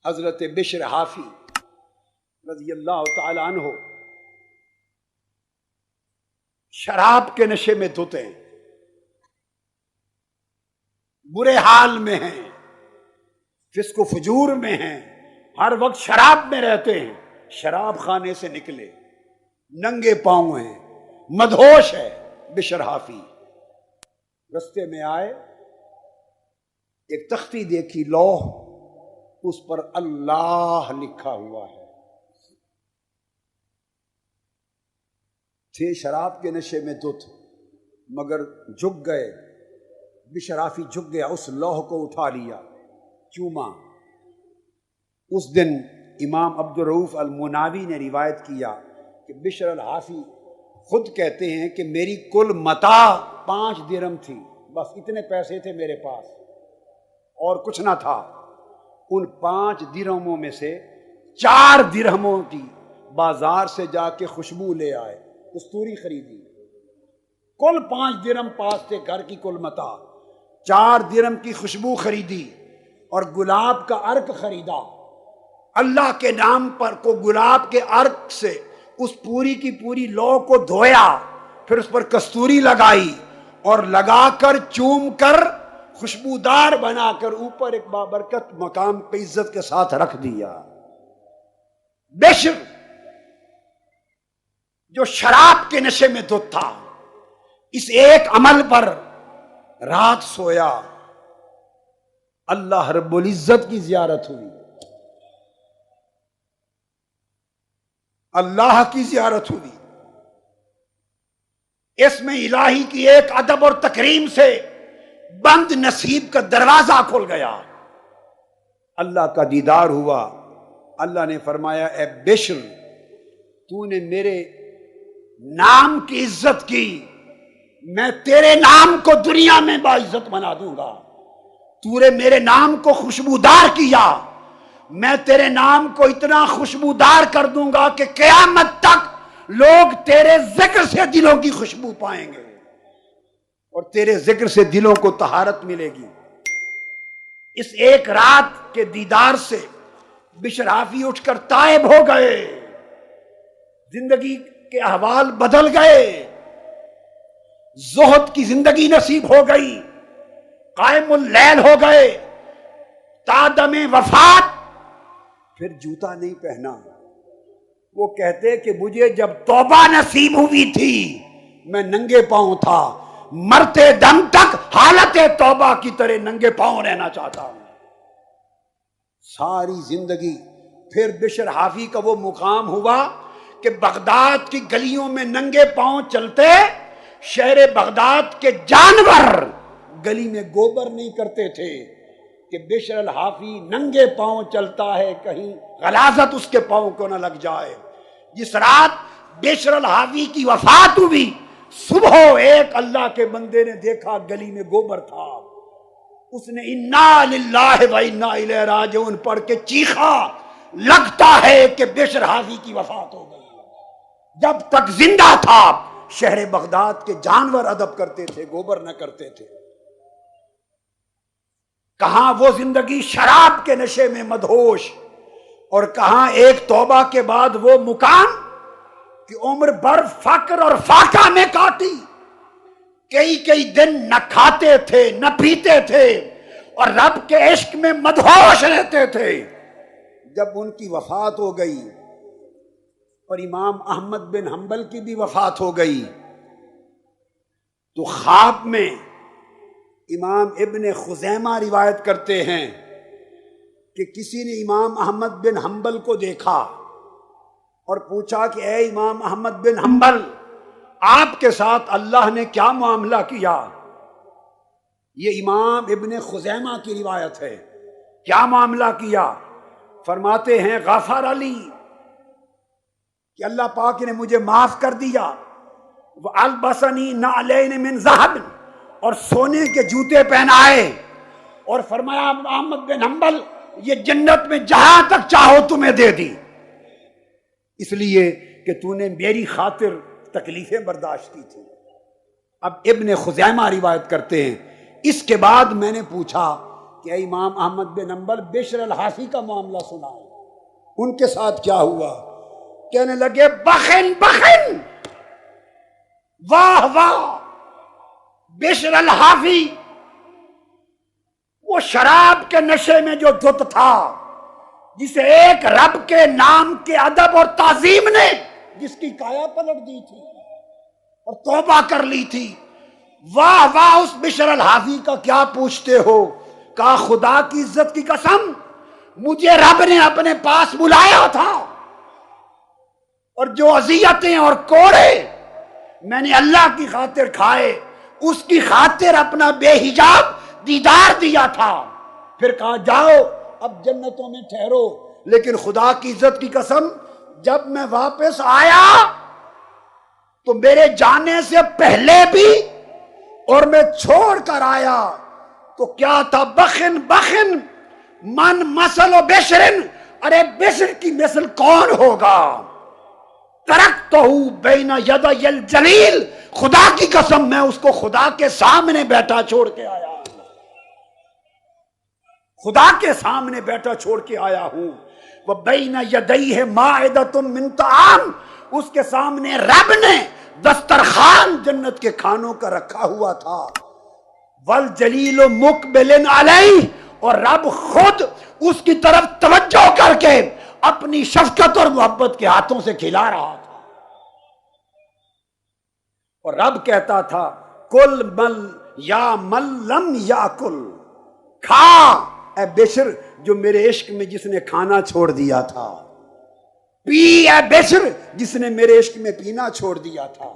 حضرت بشر حافی رضی اللہ تعالی عنہ شراب کے نشے میں دھتے ہیں، برے حال میں ہیں، فسق و فجور میں ہیں، ہر وقت شراب میں رہتے ہیں، شراب خانے سے نکلے ننگے پاؤں ہیں، مدہوش ہے بشر حافی۔ رستے میں آئے، ایک تختی دیکھی، لوح، اس پر اللہ لکھا ہوا ہے۔ تھے شراب کے نشے میں دھت، مگر جھک گئے، بشر حافی جھک گیا، اس لوح کو اٹھا لیا، چوما۔ اس دن امام عبدالرؤف المناوی نے روایت کیا کہ بشر الحافی خود کہتے ہیں کہ میری کل متاع 5 درہم تھی، بس اتنے پیسے تھے میرے پاس اور کچھ نہ تھا۔ ان 5 درہموں میں سے 4 درہموں کی بازار سے جا کے خوشبو لے آئے، کستوری خریدی، کل 5 درہم پاس تھے، گھر کی کل متاع، 4 درہم کی خوشبو خریدی اور گلاب کا عرق خریدا، اللہ کے نام پر کو گلاب کے عرق سے اس پوری کی پوری لو کو دھویا، پھر اس پر کستوری لگائی اور لگا کر چوم کر خوشبودار بنا کر اوپر ایک بابرکت مقام پہ عزت کے ساتھ رکھ دیا۔ بشر جو شراب کے نشے میں دھت تھا، اس ایک عمل پر رات سویا، اللہ رب العزت کی زیارت ہوئی، اللہ کی زیارت ہوئی، اس میں الہی کی ایک ادب اور تکریم سے بند نصیب کا دروازہ کھل گیا، اللہ کا دیدار ہوا۔ اللہ نے فرمایا، اے بشر، تو نے میرے نام کی عزت کی، میں تیرے نام کو دنیا میں باعزت بنا دوں گا۔ تو نے میرے نام کو خوشبودار کیا، میں تیرے نام کو اتنا خوشبودار کر دوں گا کہ قیامت تک لوگ تیرے ذکر سے دلوں کی خوشبو پائیں گے اور تیرے ذکر سے دلوں کو طہارت ملے گی۔ اس ایک رات کے دیدار سے بشر حافی اٹھ کر تائب ہو گئے، زندگی کے احوال بدل گئے، زہد کی زندگی نصیب ہو گئی، قائم اللیل ہو گئے، تا دم وفات پھر جوتا نہیں پہنا۔ وہ کہتے کہ مجھے جب توبہ نصیب ہوئی تھی میں ننگے پاؤں تھا، مرتے دم تک حالت توبہ کی طرح ننگے پاؤں رہنا چاہتا ہوں۔ ساری زندگی پھر بشر حافی کا وہ مقام ہوا کہ بغداد کی گلیوں میں ننگے پاؤں چلتے، شہر بغداد کے جانور گلی میں گوبر نہیں کرتے تھے کہ بشر الحافی ننگے پاؤں چلتا ہے، کہیں غلاظت اس کے پاؤں کو نہ لگ جائے۔ جس رات بشر الحافی کی وفات ہوئی، صبح ایک اللہ کے بندے نے دیکھا گلی میں گوبر تھا، اس نے انا للہ و انا الیہ راجعون پڑھ کے چیخا، لگتا ہے کہ بشر حافی کی وفات ہو گئی۔ جب تک زندہ تھا شہر بغداد کے جانور ادب کرتے تھے، گوبر نہ کرتے تھے۔ کہاں وہ زندگی شراب کے نشے میں مدہوش، اور کہاں ایک توبہ کے بعد وہ مقام کہ عمر بھر فقر اور فاقہ میں کاٹی، کئی دن نہ کھاتے تھے نہ پیتے تھے اور رب کے عشق میں مدہوش رہتے تھے۔ جب ان کی وفات ہو گئی اور امام احمد بن حنبل کی بھی وفات ہو گئی، تو خواب میں امام ابن خزیمہ روایت کرتے ہیں کہ کسی نے امام احمد بن حنبل کو دیکھا اور پوچھا کہ اے امام احمد بن حنبل، آپ کے ساتھ اللہ نے کیا معاملہ کیا؟ یہ امام ابن خزیمہ کی روایت ہے۔ کیا معاملہ کیا؟ فرماتے ہیں غفر علی، کہ اللہ پاک نے مجھے معاف کر دیا، وَأَلْبَسَنِي نَعْلَيْنِ مِنْ ذَهَبٍ، اور سونے کے جوتے پہنائے، اور فرمایا احمد بن حنبل یہ جنت میں جہاں تک چاہو تمہیں دے دی، اس لیے کہ تو نے میری خاطر تکلیفیں برداشت کی تھی۔ اب ابن خزیمہ روایت کرتے ہیں، اس کے بعد میں نے پوچھا کہ امام احمد بن حنبل بشر الحافی کا معاملہ سنائے، ان کے ساتھ کیا ہوا؟ کہنے لگے بخن بخن، واہ واہ، بشر الحافی وہ شراب کے نشے میں جو دھت تھا، جسے ایک رب کے نام کے ادب اور تعظیم نے جس کی کایا پلٹ دی تھی اور توبہ کر لی تھی، واہ واہ اس بشر الحافی کا کیا پوچھتے ہو؟ کہا خدا کی عزت کی قسم، مجھے رب نے اپنے پاس بلایا تھا، اور جو اذیتیں اور کوڑے میں نے اللہ کی خاطر کھائے، اس کی خاطر اپنا بے حجاب دیدار دیا تھا۔ پھر کہا جاؤ اب جنتوں میں ٹھہرو، لیکن خدا کی عزت کی قسم جب میں واپس آیا تو میرے جانے سے پہلے بھی اور میں چھوڑ کر آیا تو کیا تھا؟ بخن بخن من مثل و بشرن، ارے بشر کی مثل کون ہوگا؟ ترکتہ بین یدی الجلیل، خدا کی قسم میں اس کو خدا کے سامنے بیٹھا چھوڑ کے آیا، خدا کے سامنے بیٹھا چھوڑ کے آیا ہوں۔ وبین یدیہ مائدۃ من طعام، اس کے سامنے رب نے دسترخوان جنت کے کھانوں کا رکھا ہوا تھا۔ والجلیل مقبل علیہ، اور رب خود اس کی طرف توجہ کر کے اپنی شفقت اور محبت کے ہاتھوں سے کھلا رہا تھا، اور رب کہتا تھا کل مل یا من لم یاکل، کھا اے بشر جو میرے عشق میں جس نے کھانا چھوڑ دیا تھا، پی اے بشر جس نے میرے عشق میں پینا چھوڑ دیا تھا۔